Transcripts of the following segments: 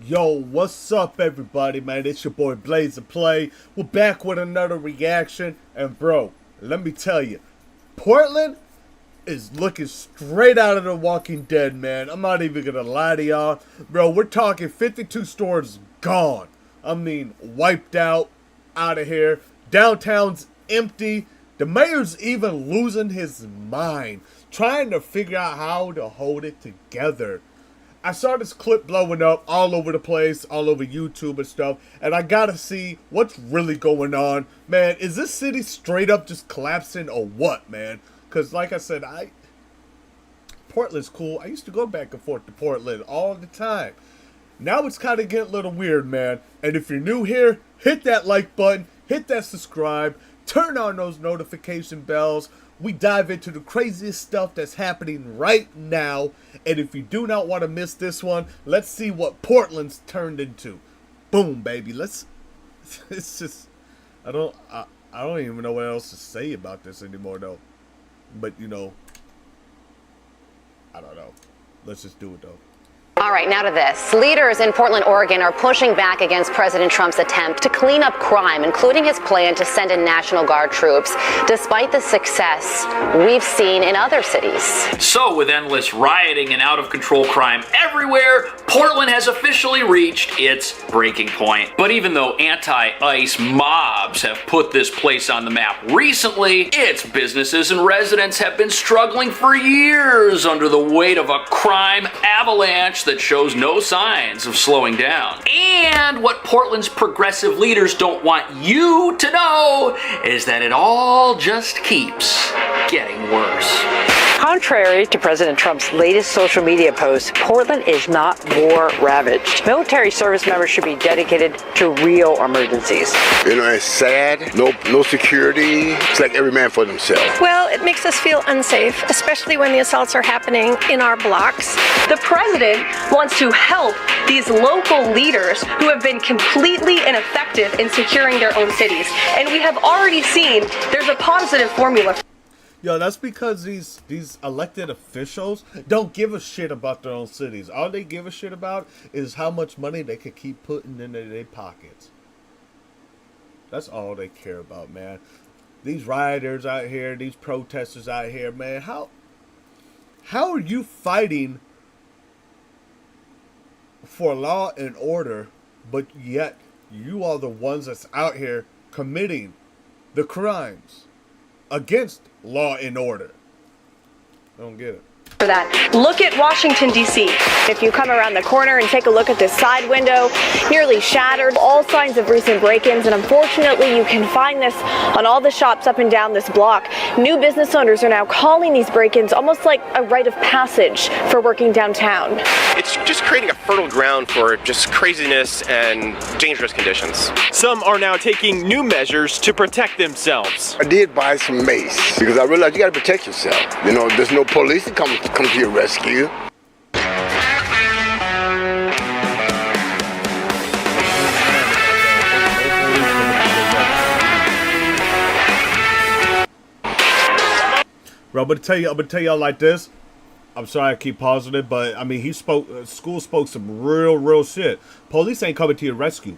Yo, what's up everybody, man? It's your boy BlazeAnPlay. We're back with another reaction. And bro, let me tell you, Portland is looking straight out of The Walking Dead, man. I'm not even gonna lie to y'all. Bro, we're talking 52 stores gone. I mean, wiped out of here. Downtown's empty. The mayor's even losing his mind, trying to figure out how to hold it together. I saw this clip blowing up all over the place, all over YouTube and stuff, and I gotta see what's really going on. Man, is this city straight up just collapsing or what, man? Because like I said, Portland's cool. I used to go back and forth to Portland all the time. Now it's kind of getting a little weird, man. And if you're new here, hit that like button, hit that subscribe, turn on those notification bells. We dive into the craziest stuff that's happening right now. And if you do not want to miss this one, let's see what Portland's turned into. Boom, baby. It's just, I don't even know what else to say about this anymore, though. But, you know, I don't know. Let's just do it, though. All right, now to this. Leaders in Portland, Oregon are pushing back against President Trump's attempt to clean up crime, including his plan to send in National Guard troops, despite the success we've seen in other cities. So, with endless rioting and out-of-control crime everywhere, Portland has officially reached its breaking point. But even though anti-ICE mobs have put this place on the map recently, its businesses and residents have been struggling for years under the weight of a crime avalanche that shows no signs of slowing down. And what Portland's progressive leaders don't want you to know is that it all just keeps getting worse. Contrary to President Trump's latest social media post, Portland is not war ravaged. Military service members should be dedicated to real emergencies. You know, it's sad. No security. It's like every man for themselves. Well, it makes us feel unsafe, especially when the assaults are happening in our blocks. The president wants to help these local leaders who have been completely ineffective in securing their own cities. And we have already seen there's a positive formula. Yo, that's because these elected officials don't give a shit about their own cities. All they give a shit about is how much money they can keep putting into their pockets. That's all they care about, man. These rioters out here, these protesters out here, man, how are you fighting for law and order, but yet you are the ones that's out here committing the crimes against law and order? I don't get it. For that, look at Washington, D.C. If you come around the corner and take a look at this side window, nearly shattered, all signs of recent break-ins, and unfortunately you can find this on all the shops up and down this block. New business owners are now calling these break-ins almost like a rite of passage for working downtown. It's just creating a fertile ground for just craziness and dangerous conditions. Some are now taking new measures to protect themselves. I did buy some mace because I realized you got to protect yourself. You know, there's no police that come to your rescue. Bro, I'm gonna tell y'all like this. I'm sorry I keep pausing it, but I mean, school spoke some real shit. Police ain't coming to your rescue.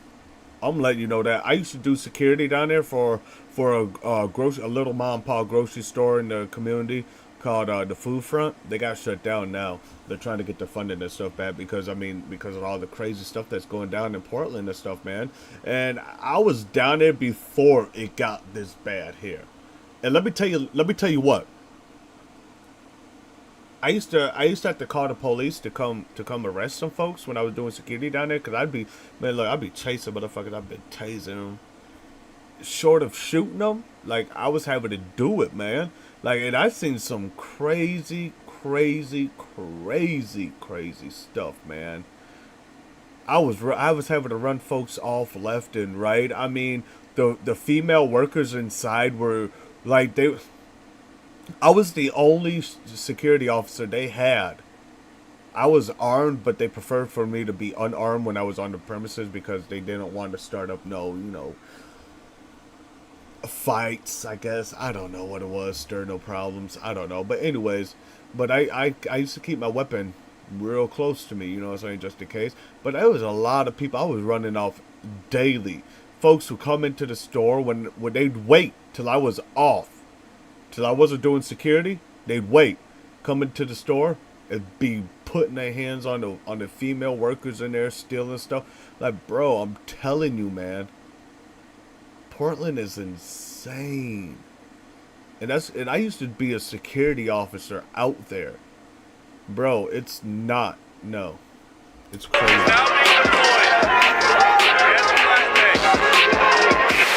I'm letting you know that. I used to do security down there for a little mom and pop grocery store in the community called the Food Front. They got shut down now. They're trying to get the funding and stuff back because of all the crazy stuff that's going down in Portland and stuff, man. And I was down there before it got this bad here. And let me tell you what. I used to have to call the police to come arrest some folks when I was doing security down there, because I'd be chasing motherfuckers. I've been tasing them. Short of shooting them, like, I was having to do it, man. Like, and I've seen some crazy stuff, man. I was having to run folks off left and right. I mean, the female workers inside were like, I was the only security officer they had. I was armed, but they preferred for me to be unarmed when I was on the premises because they didn't want to start up fights, I guess. I don't know what it was. Stir no problems. I don't know. But anyways, I used to keep my weapon real close to me, you know what I'm saying, just in case. But there was a lot of people I was running off daily. Folks who come into the store when they'd wait till I was off, till I wasn't doing security, they'd wait, come into the store and be putting their hands on the female workers in there, stealing stuff. Like, bro, I'm telling you, man, Portland is insane. And I used to be a security officer out there. Bro, it's not. No. It's crazy.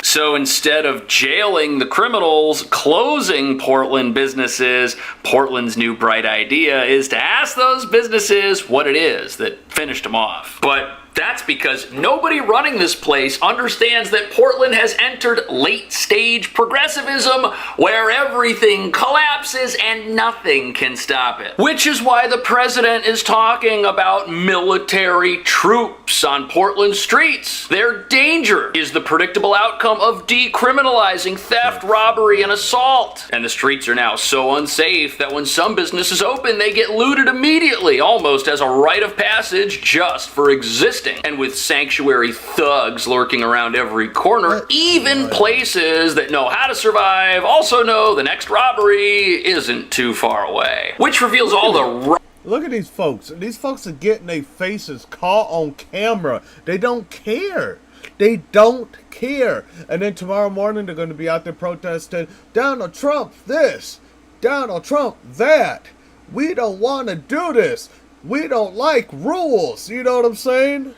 So instead of jailing the criminals, closing Portland businesses, Portland's new bright idea is to ask those businesses what it is that finished them off. But that's because nobody running this place understands that Portland has entered late-stage progressivism where everything collapses and nothing can stop it. Which is why the president is talking about military troops on Portland streets. Their danger is the predictable outcome of decriminalizing theft, robbery, and assault. And the streets are now so unsafe that when some businesses open, they get looted immediately, almost as a rite of passage just for existing. And with sanctuary thugs lurking around every corner, even places that know how to survive also know the next robbery isn't too far away. Which reveals all the... Look at these folks. These folks are getting their faces caught on camera. They don't care. They don't care. And then tomorrow morning they're going to be out there protesting, Donald Trump this, Donald Trump that. We don't want to do this. We don't like rules, you know what I'm saying?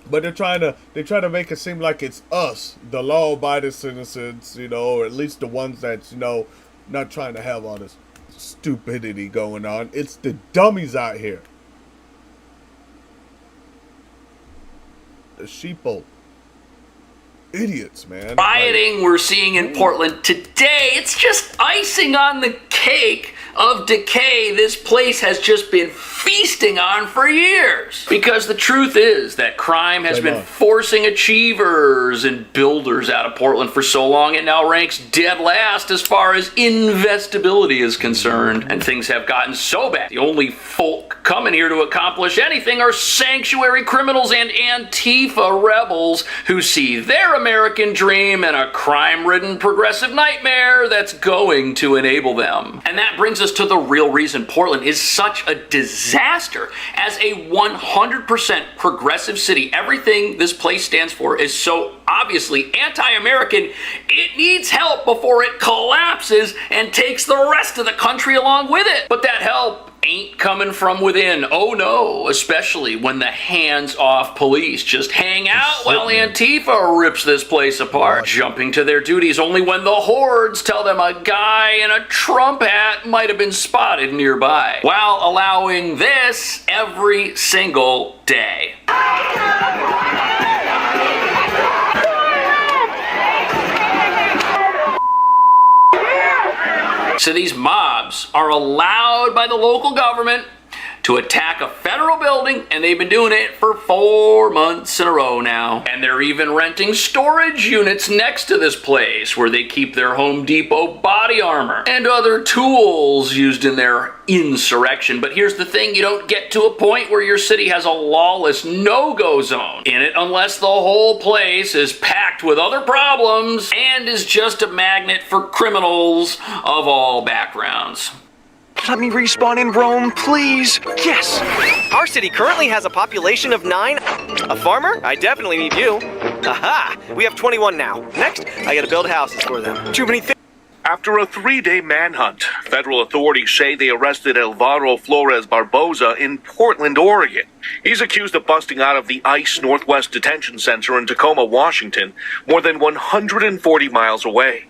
But they're trying to make it seem like it's us, the law-abiding citizens, you know, or at least the ones that's, you know, not trying to have all this stupidity going on. It's the dummies out here. The sheeple. Idiots, man. Rioting we're seeing in Portland today, it's just icing on the cake of decay this place has just been feasting on for years. Because the truth is that crime has been forcing achievers and builders out of Portland for so long, it now ranks dead last as far as investability is concerned. And things have gotten so bad, the only folk coming here to accomplish anything are sanctuary criminals and Antifa rebels who see their American dream in a crime-ridden progressive nightmare that's going to enable them. And that brings us to the real reason Portland is such a disaster. As a 100% progressive city, everything this place stands for is so obviously anti-American, it needs help before it collapses and takes the rest of the country along with it. But that help ain't coming from within. Oh no, especially when the hands-off police just hang out while Antifa rips this place apart, jumping to their duties only when the hordes tell them a guy in a Trump hat might have been spotted nearby, while allowing this every single day. So these mobs are allowed by the local government to attack a federal building, and they've been doing it for 4 months in a row now. And they're even renting storage units next to this place where they keep their Home Depot body armor and other tools used in their insurrection. But here's the thing, you don't get to a point where your city has a lawless no-go zone in it unless the whole place is packed with other problems and is just a magnet for criminals of all backgrounds. Let me respawn in Rome, please. Yes. Our city currently has a population of 9. A farmer? I definitely need you. Aha! We have 21 now. Next, I gotta build houses for them. Too many things. After a 3-day manhunt, federal authorities say they arrested Alvaro Flores Barboza in Portland, Oregon. He's accused of busting out of the ICE Northwest Detention Center in Tacoma, Washington, more than 140 miles away.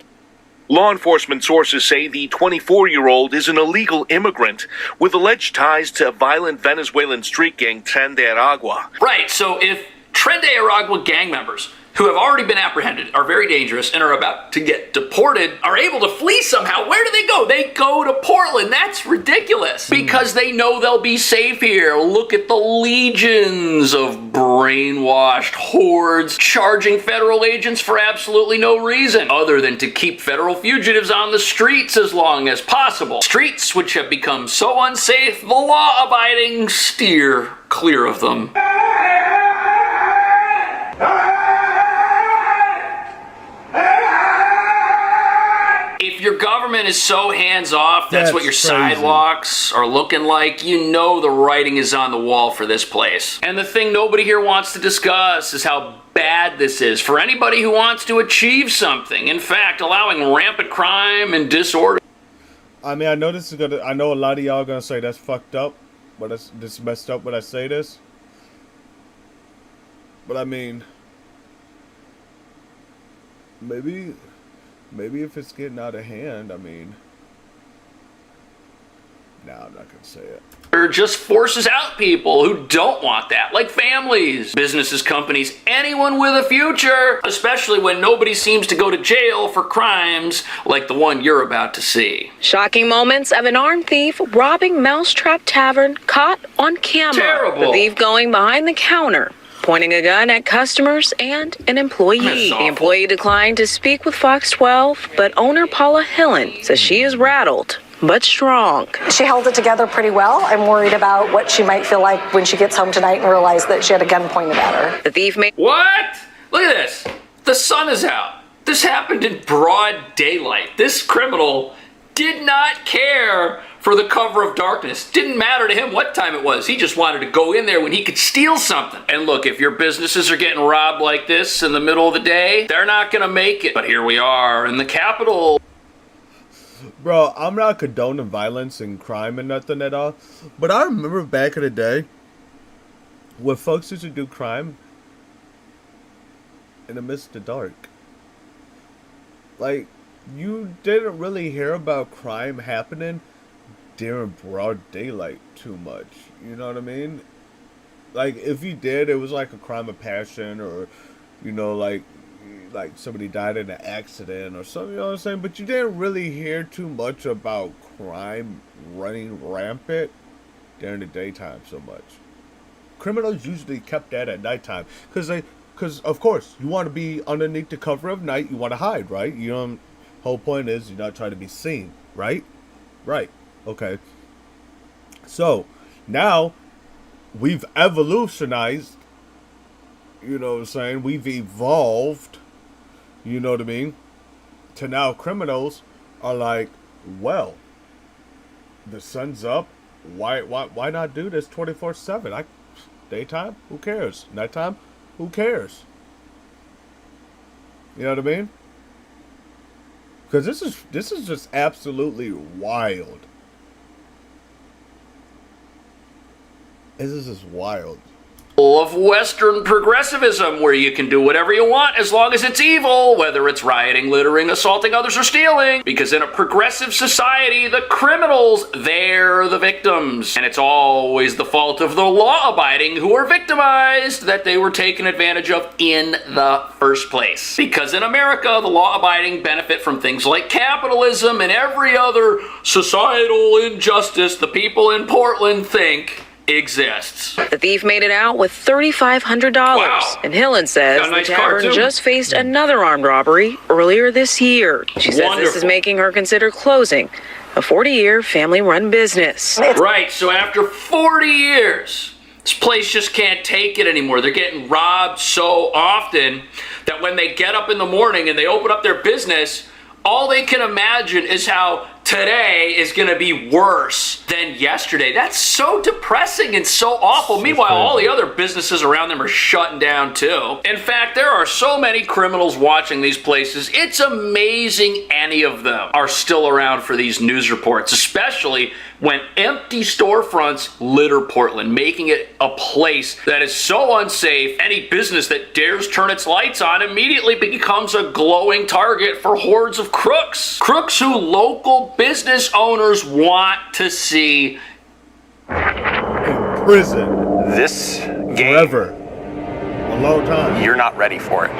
Law enforcement sources say the 24-year-old is an illegal immigrant with alleged ties to violent Venezuelan street gang Tren de Aragua. Right, so if Tren de Aragua gang members who have already been apprehended, are very dangerous, and are about to get deported, are able to flee somehow. Where do they go? They go to Portland. That's ridiculous. Because they know they'll be safe here. Look at the legions of brainwashed hordes charging federal agents for absolutely no reason other than to keep federal fugitives on the streets as long as possible. Streets which have become so unsafe, the law-abiding steer clear of them. If your government is so hands-off, that's what your crazy. sidewalks are looking like, you know the writing is on the wall for this place. And the thing nobody here wants to discuss is how bad this is for anybody who wants to achieve something. In fact, allowing rampant crime and disorder. I mean, I know this is gonna. I know a lot of y'all are gonna say that's fucked up, but this is messed up when I say this. But I mean, maybe if it's getting out of hand, I mean, no, I'm not gonna say it. Or just forces out people who don't want that, like families, businesses, companies, anyone with a future, especially when nobody seems to go to jail for crimes like the one you're about to see. Shocking moments of an armed thief robbing Mousetrap Tavern caught on camera. Terrible. The thief going behind the counter, pointing a gun at customers and an employee. The employee declined to speak with Fox 12, but owner Paula Hillen says she is rattled but strong. She held it together pretty well. I'm worried about what she might feel like when she gets home tonight and realize that she had a gun pointed at her. The thief made... What? Look at this. The sun is out. This happened in broad daylight. This criminal did not care for the cover of darkness. Didn't matter to him what time it was. He just wanted to go in there when he could steal something. And look, if your businesses are getting robbed like this in the middle of the day, they're not gonna make it. But here we are in the Capitol. Bro, I'm not condoning violence and crime and nothing at all, but I remember back in the day when folks used to do crime in the midst of the dark. Like, you didn't really hear about crime happening during broad daylight too much. You know what I mean? Like, if you did, it was like a crime of passion, or, you know, like somebody died in an accident or something, you know what I'm saying? But you didn't really hear too much about crime running rampant during the daytime so much. Criminals usually kept that at nighttime because of course you want to be underneath the cover of night. You want to hide, right? You know, whole point is you're not trying to be seen, right? Right. Okay. So now we've evolutionized. You know what I'm saying? We've evolved. You know what I mean? To now criminals are like, well, the sun's up. Why not do this 24/7? Daytime? Who cares? Nighttime? Who cares? You know what I mean? Because this is just absolutely wild. This is just wild. Of Western progressivism, where you can do whatever you want as long as it's evil, whether it's rioting, littering, assaulting others, or stealing. Because in a progressive society, the criminals, they're the victims. And it's always the fault of the law-abiding who are victimized that they were taken advantage of in the first place. Because in America, the law-abiding benefit from things like capitalism and every other societal injustice the people in Portland think exists. The thief made it out with $3,500. Wow. And Hillen says the tavern just faced another armed robbery earlier this year. She says this is making her consider closing a 40-year family-run business. Right, so after 40 years, this place just can't take it anymore. They're getting robbed so often that when they get up in the morning and they open up their business, all they can imagine is how today is going to be worse than yesterday. That's so depressing and so awful. Meanwhile, all the other businesses around them are shutting down too. In fact, there are so many criminals watching these places. It's amazing any of them are still around for these news reports, especially when empty storefronts litter Portland, making it a place that is so unsafe. Any business that dares turn its lights on immediately becomes a glowing target for hordes of crooks. Crooks who local business owners want to see in prison. This game forever. A long time. You're not ready for it.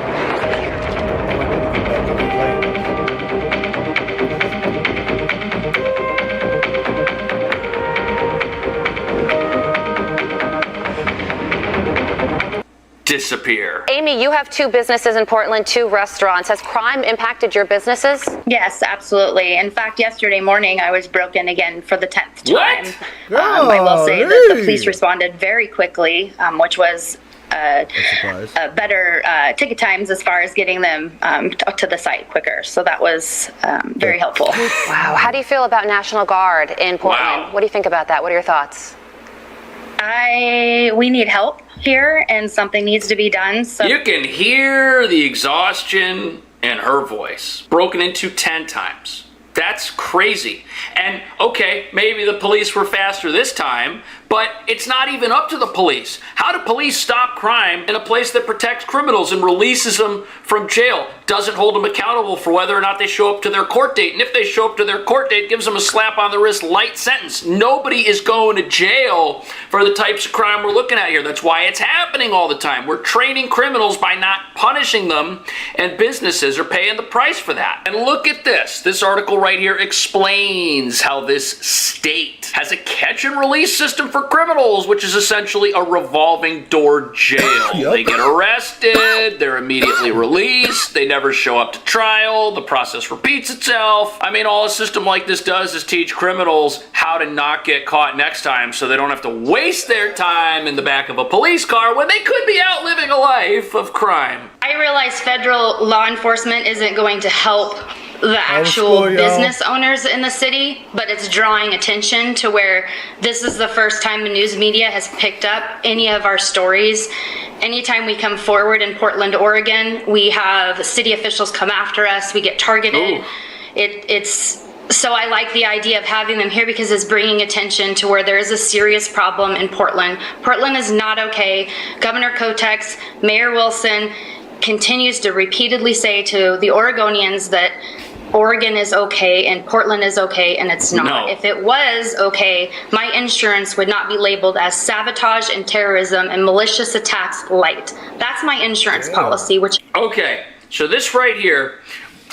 Disappear. Amy, you have 2 businesses in Portland, 2 restaurants. Has crime impacted your businesses? Yes, absolutely. In fact, yesterday morning I was broken again for the 10th time. What? I will say that the police responded very quickly, which was better ticket times as far as getting them to the site quicker. So that was very helpful. Wow. How do you feel about National Guard in Portland? Wow. What do you think about that? What are your thoughts? We need help here, and something needs to be done. So You can hear the exhaustion in her voice. Broken into 10 times. That's crazy. And okay, maybe the police were faster this time, but it's not even up to the police. How do police stop crime in a place that protects criminals and releases them from jail? Doesn't hold them accountable for whether or not they show up to their court date. And if they show up to their court date, gives them a slap on the wrist, light sentence. Nobody is going to jail for the types of crime we're looking at here. That's why it's happening all the time. We're training criminals by not punishing them, and businesses are paying the price for that. And look at this. This article right here explains how this state has a catch and release system for criminals, which is essentially a revolving door jail. They get arrested, they're immediately released, they never show up to trial, the process repeats itself. I mean, all a system like this does is teach criminals how to not get caught next time so they don't have to waste their time in the back of a police car when they could be out living a life of crime. I realize federal law enforcement isn't going to help the actual business owners in the city, but it's drawing attention to where this is the first time the news media has picked up any of our stories. Anytime we come forward in Portland, Oregon, we have city officials come after us, we get targeted. So I like the idea of having them here because it's bringing attention to where there is a serious problem in Portland. Portland is not okay. Governor Kotex, Mayor Wilson continues to repeatedly say to the Oregonians that Oregon is okay and Portland is okay, and it's not. No. If it was okay, my insurance would not be labeled as sabotage and terrorism and malicious attacks light. That's my insurance policy, which... Okay, so this right here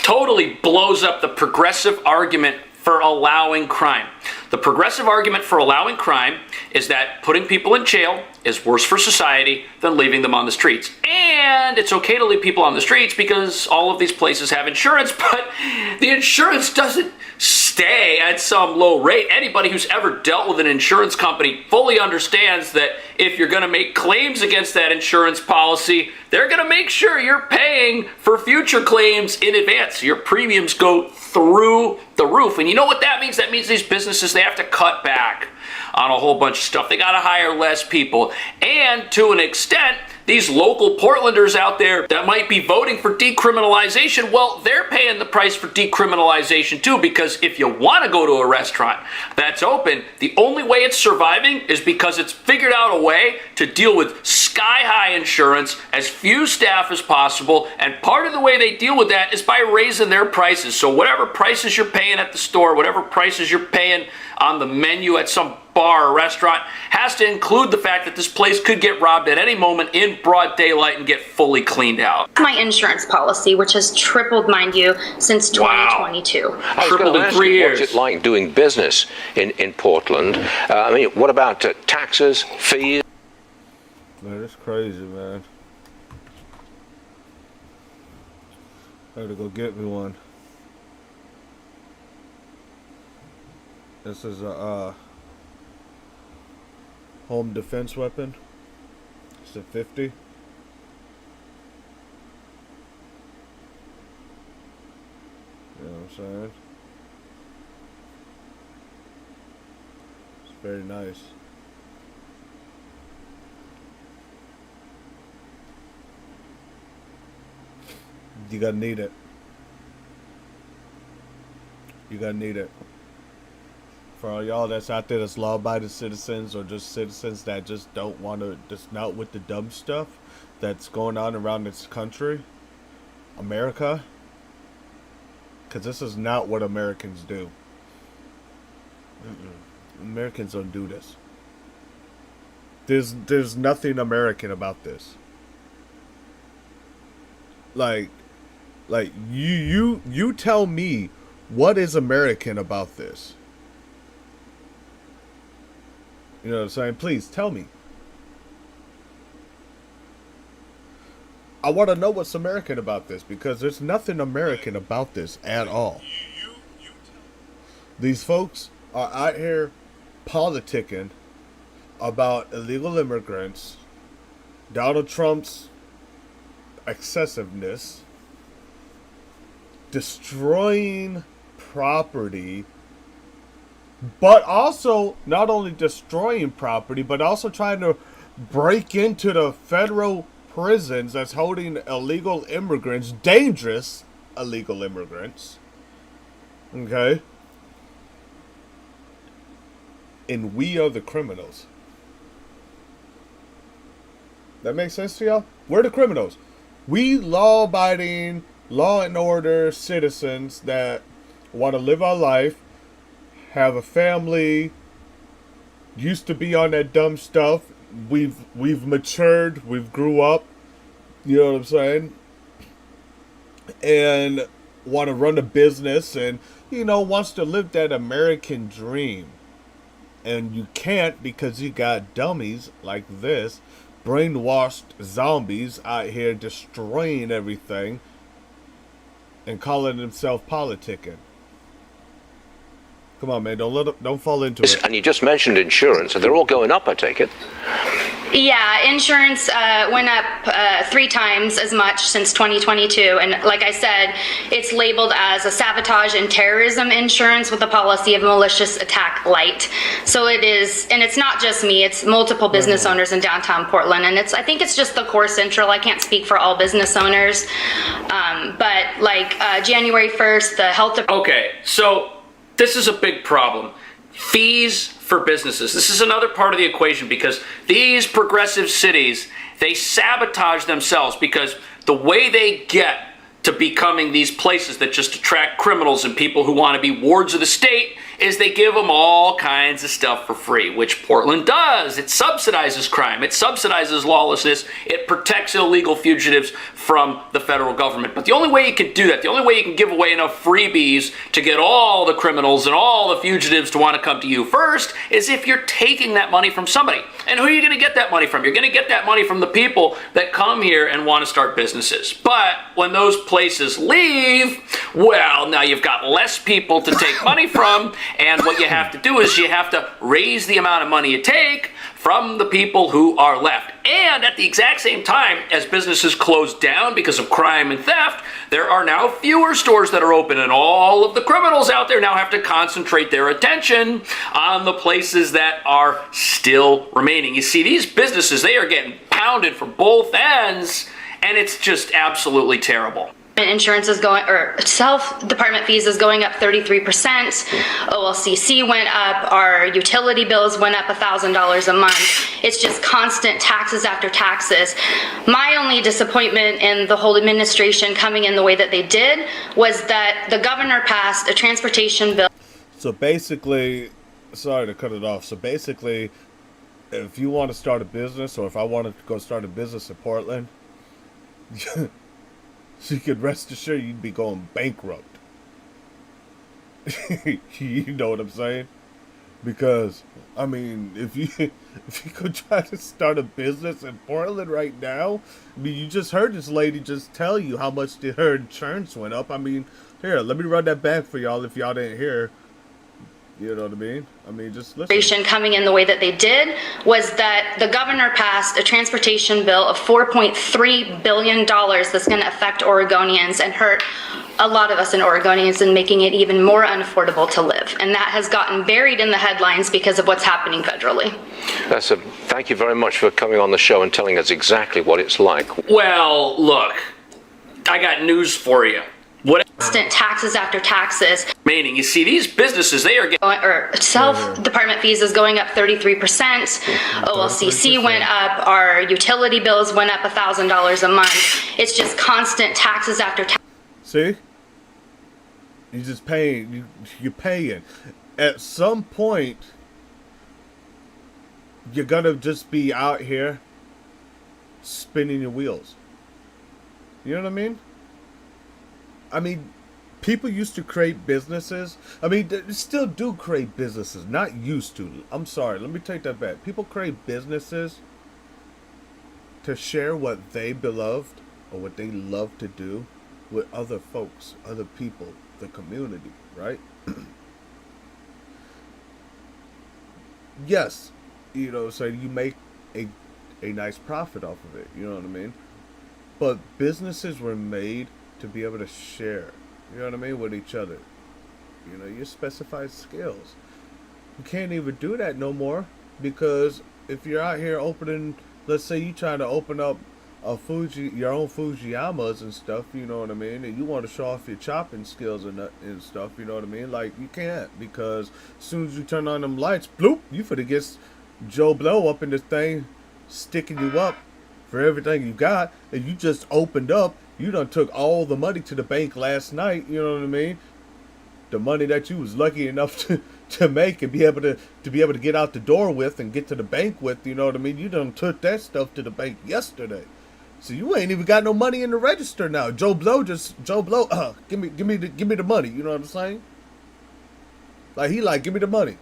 totally blows up the progressive argument for allowing crime. The progressive argument for allowing crime is that putting people in jail is worse for society than leaving them on the streets. And it's okay to leave people on the streets because all of these places have insurance, but the insurance doesn't stay at some low rate. Anybody who's ever dealt with an insurance company fully understands that if you're going to make claims against that insurance policy, they're going to make sure you're paying for future claims in advance. Your premiums go through the roof. And you know what that means? That means these businesses, they have to cut back on a whole bunch of stuff. They got to hire less people. And to an extent, these local Portlanders out there that might be voting for decriminalization, well, they're paying the price for decriminalization too, because if you want to go to a restaurant that's open, the only way it's surviving is because it's figured out a way to deal with sky-high insurance, as few staff as possible, and part of the way they deal with that is by raising their prices. So whatever prices you're paying at the store, whatever prices you're paying on the menu at some bar or restaurant, has to include the fact that this place could get robbed at any moment in broad daylight and get fully cleaned out. My insurance policy, which has tripled, mind you, since 2022. Tripled in 3 years. What's it like doing business in Portland? I mean, what about taxes, fees? Man, it's crazy, man. I gotta go get me one. This is a home defense weapon. It's a 50. You know what I'm saying? It's very nice. You gotta need it. You gotta need it. For all y'all that's out there that's law-abiding citizens or just citizens that just don't want to, just not with the dumb stuff that's going on around this country, America, because this is not what Americans do. Americans don't do this. There's nothing American about this. Like you tell me what is American about this. You know what I'm saying? Please tell me. I want to know what's American about this, because there's nothing American about this at all. These folks are out here politicking about illegal immigrants, Donald Trump's excessiveness, destroying property, but also not only destroying property, but also trying to break into the federal prisons that's holding illegal immigrants, dangerous illegal immigrants. Okay? And we are the criminals. That makes sense to y'all? We're the criminals. We law-abiding, law and order citizens that want to live our life, have a family, used to be on that dumb stuff. We've matured, we've grew up, you know what I'm saying? And want to run a business and, you know, wants to live that American dream. And you can't, because you got dummies like this, brainwashed zombies out here destroying everything and calling themselves politicking. Come on, man, don't fall into it. And you just mentioned insurance, and they're all going up, I take it. Yeah, insurance went up 3 times as much since 2022. And like I said, it's labeled as a sabotage and terrorism insurance with a policy of malicious attack light. So it is, and it's not just me, it's multiple business owners in downtown Portland. And I think it's just the core central. I can't speak for all business owners. But like January 1st, the health department. Okay, so this is a big problem. Fees for businesses. This is another part of the equation, because these progressive cities, they sabotage themselves, because the way they get to becoming these places that just attract criminals and people who want to be wards of the state is they give them all kinds of stuff for free, which Portland does. It subsidizes crime. It subsidizes lawlessness. It protects illegal fugitives from the federal government. But the only way you can do that, the only way you can give away enough freebies to get all the criminals and all the fugitives to want to come to you first, is if you're taking that money from somebody. And who are you going to get that money from? You're going to get that money from the people that come here and want to start businesses. But when those places leave, well, now you've got less people to take money from. And what you have to do is you have to raise the amount of money you take from the people who are left. And at the exact same time, as businesses close down because of crime and theft, there are now fewer stores that are open, and all of the criminals out there now have to concentrate their attention on the places that are still remaining. You see, these businesses, they are getting pounded from both ends, and it's just absolutely terrible. Insurance is going, or self-department fees is going up 33%. OLCC went up. Our utility bills went up $1,000 a month. It's just constant taxes after taxes. My only disappointment in the whole administration coming in the way that they did was that the governor passed a transportation bill. So basically, sorry to cut it off. So basically, if you want to start a business, or if I wanted to go start a business in Portland, so you could rest assured you'd be going bankrupt. You know what I'm saying? Because, I mean, if you could try to start a business in Portland right now, I mean, you just heard this lady just tell you how much her insurance went up. I mean, here, let me run that back for y'all if y'all didn't hear. You know what I mean? I mean, just listen. Coming in the way that they did was that the governor passed a transportation bill of $4.3 billion that's going to affect Oregonians and hurt a lot of us in Oregonians and making it even more unaffordable to live. And that has gotten buried in the headlines because of what's happening federally. Thank you very much for coming on the show and telling us exactly what it's like. Well, look, I got news for you. Constant taxes after taxes. Meaning, you see, these businesses, they are getting... Or self-department fees is going up 33%. OLCC went up. Our utility bills went up $1,000 a month. It's just constant taxes after taxes. See? You just paying. You're paying. At some point, you're gonna just be out here spinning your wheels. You know what I mean? I mean, people used to create businesses. I mean, they still do create businesses. Not used to. I'm sorry. Let me take that back. People create businesses to share what they beloved or what they love to do with other folks, other people, the community, right? Yes, so you make a nice profit off of it, you know what I mean? But businesses were made to be able to share, you know what I mean, with each other. Your specified skills. You can't even do that no more because if you're out here opening, let's say you trying to open up your own Fujiyamas and stuff, you know what I mean, and you want to show off your chopping skills and stuff, you know what I mean, like you can't because as soon as you turn on them lights, bloop, you finna get Joe Blow up in this thing, sticking you up for everything you got, and you just opened up. You done took all the money to the bank last night, you know what I mean? The money that you was lucky enough to make and be able to get out the door with and get to the bank with, you know what I mean? You done took that stuff to the bank yesterday. So you ain't even got no money in the register now. Joe Blow, give me the money, you know what I'm saying? Like he give me the money.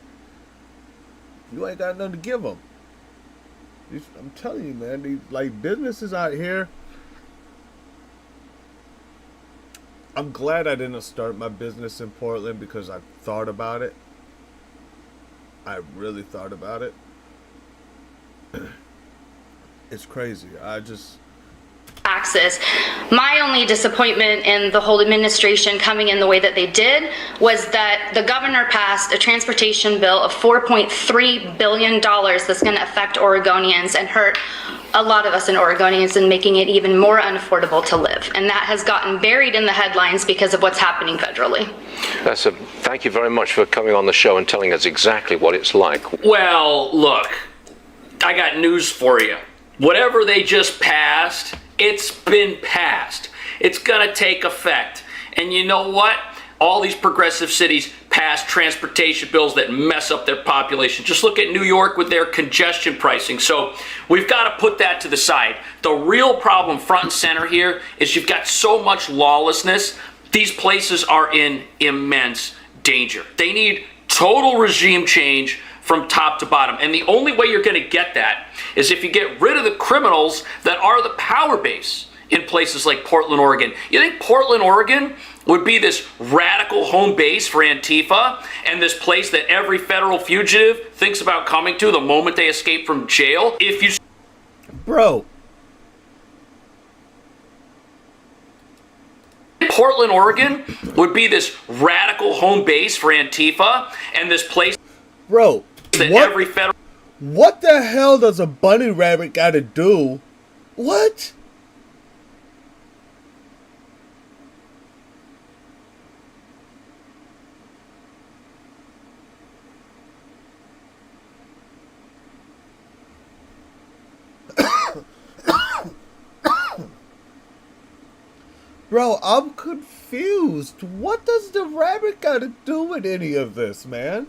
You ain't got nothing to give him. I'm telling you, man, these businesses out here. I'm glad I didn't start my business in Portland because I thought about it. I really thought about it. It's crazy. Taxes. My only disappointment in the whole administration coming in the way that they did was that the governor passed a transportation bill of $4.3 billion that's going to affect Oregonians and hurt a lot of us in Oregonians and making it even more unaffordable to live. And that has gotten buried in the headlines because of what's happening federally. Thank you very much for coming on the show and telling us exactly what it's like. Well, look, I got news for you. Whatever they just passed, it's been passed. It's going to take effect. And you know what? All these progressive cities pass transportation bills that mess up their population. Just look at New York with their congestion pricing. So we've got to put that to the side. The real problem front and center here is you've got so much lawlessness. These places are in immense danger. They need total regime change from top to bottom. And the only way you're going to get that is if you get rid of the criminals that are the power base in places like Portland, Oregon. You think Portland, Oregon would be this radical home base for Antifa and this place that every federal fugitive thinks about coming to the moment they escape from jail? If you... Bro. Portland, Oregon would be this radical home base for Antifa and this place... Bro, that every federal... What the hell does a bunny rabbit got to do? What? Bro, I'm confused. What does the rabbit got to do with any of this, man?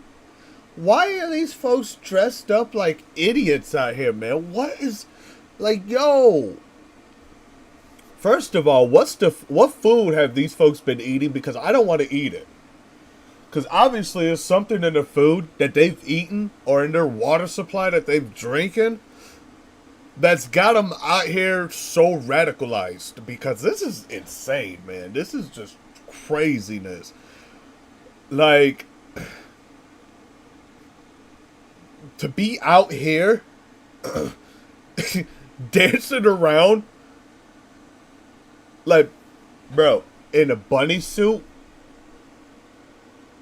Why are these folks dressed up like idiots out here, man? What is... Like, yo... First of all, what food have these folks been eating? Because I don't want to eat it. Because obviously there's something in their food that they've eaten or in their water supply that they've drinking that's got them out here so radicalized. Because this is insane, man. This is just craziness. Like... To be out here dancing around like, bro, in a bunny suit?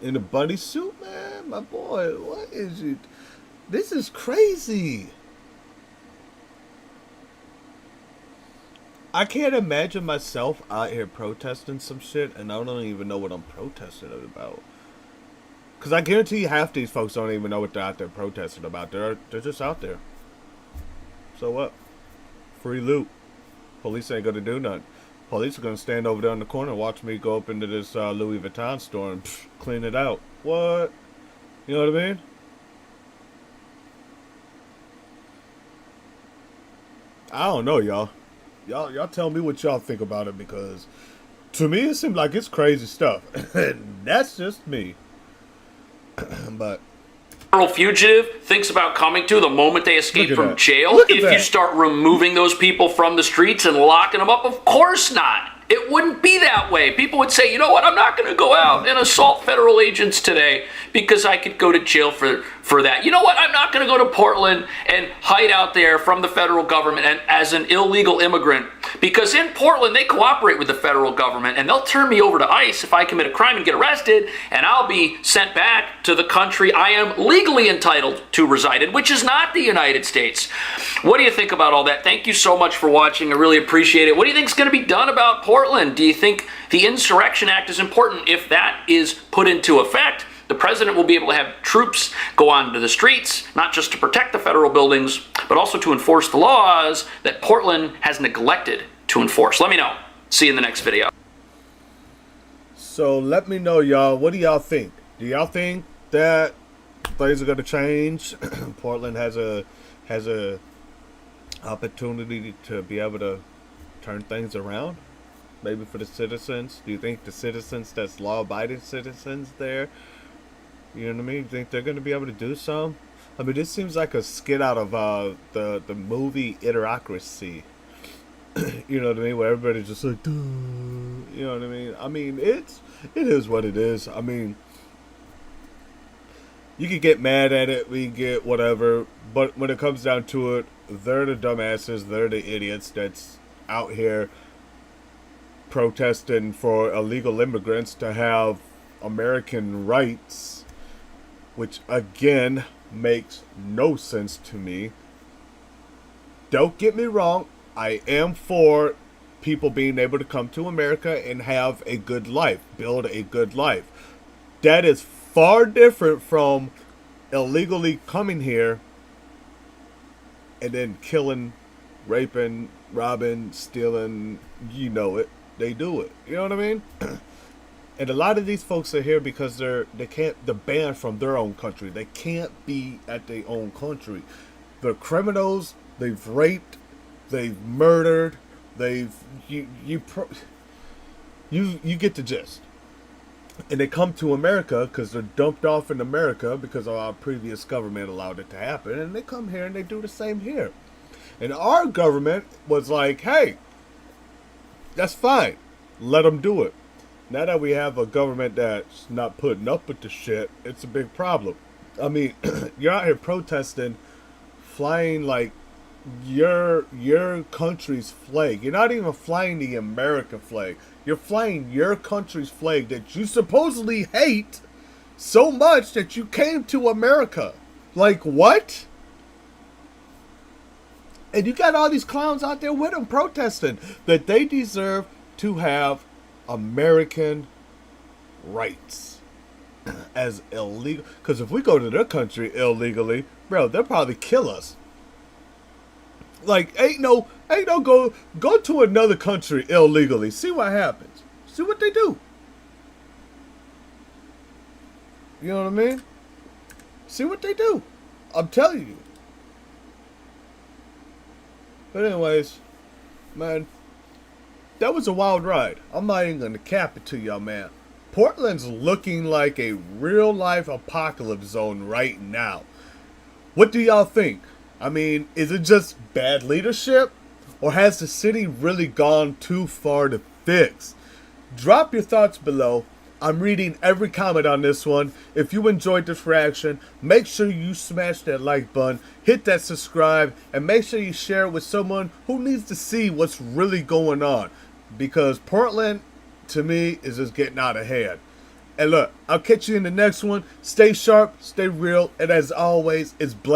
In a bunny suit, man? My boy, what is it? This is crazy. I can't imagine myself out here protesting some shit and I don't even know what I'm protesting about. Because I guarantee you half these folks don't even know what they're out there protesting about. They're just out there. So what? Free loot. Police ain't going to do nothing. Police are going to stand over there in the corner and watch me go up into this Louis Vuitton store and clean it out. What? You know what I mean? I don't know, y'all. Y'all tell me what y'all think about it because To me, it seems like it's crazy stuff. And that's just me. But federal fugitive thinks about coming to the moment they escape from jail. Look at If that. you start removing those people from the streets and locking them up, of course not. It wouldn't be that way. People would say, you know what, I'm not going to go out and assault federal agents today because I could go to jail for that. You know what, I'm not going to go to Portland and hide out there from the federal government and as an illegal immigrant, because in Portland they cooperate with the federal government and they'll turn me over to ICE if I commit a crime and get arrested, and I'll be sent back to the country I am legally entitled to reside in, which is not the United States. What do you think about all that? Thank you so much for watching. I really appreciate it. What do you think is going to be done about Portland? Do you think the Insurrection Act is important? If that is put into effect, the president will be able to have troops go onto the streets, not just to protect the federal buildings, but also to enforce the laws that Portland has neglected to enforce. Let me know. See you in the next video. so let me know, y'all. What do y'all think? Do y'all think that things are gonna change? Portland has a opportunity to be able to turn things around, maybe for the citizens. Do you think the citizens, that's law-abiding citizens there, you know what I mean, you think they're going to be able to do some? I mean, this seems like a skit out of the movie Idiocracy. You know what I mean, where everybody's just like, duh, you know what I mean? I mean, it is what it is. I mean, you can get mad at it, we get whatever, but when it comes down to it, they're the dumbasses, they're the idiots that's out here protesting for illegal immigrants to have American rights, which again makes no sense to me. Don't get me wrong, I am for people being able to come to America and have a good life, build a good life. That is far different from illegally coming here and then killing, raping, robbing, stealing. You know it. They do it. You know what I mean? And a lot of these folks are here because they're banned from their own country. They can't be at their own country. They're criminals. They've raped. They've murdered. You get the gist. And they come to America because they're dumped off in America because our previous government allowed it to happen. And they come here and they do the same here. And our government was like, hey, that's fine. Let them do it. Now that we have a government that's not putting up with the shit, it's a big problem. I mean, you're out here protesting, flying like your country's flag. You're not even flying the American flag. You're flying your country's flag that you supposedly hate so much that you came to America. Like, what? And you got all these clowns out there with them protesting that they deserve to have American rights as illegal. Because if we go to their country illegally, bro, they'll probably kill us. Like, ain't no go to another country illegally. See what happens. See what they do. You know what I mean? See what they do. I'm telling you. But anyways, man, that was a wild ride. I'm not even gonna cap it to y'all, man. Portland's looking like a real life apocalypse zone right now. What do y'all think? I mean, is it just bad leadership? Or has the city really gone too far to fix? Drop your thoughts below. I'm reading every comment on this one. If you enjoyed this reaction, make sure you smash that like button, hit that subscribe, and make sure you share it with someone who needs to see what's really going on. Because Portland, to me, is just getting out of hand. And look, I'll catch you in the next one. Stay sharp, stay real, and as always, it's Blaze.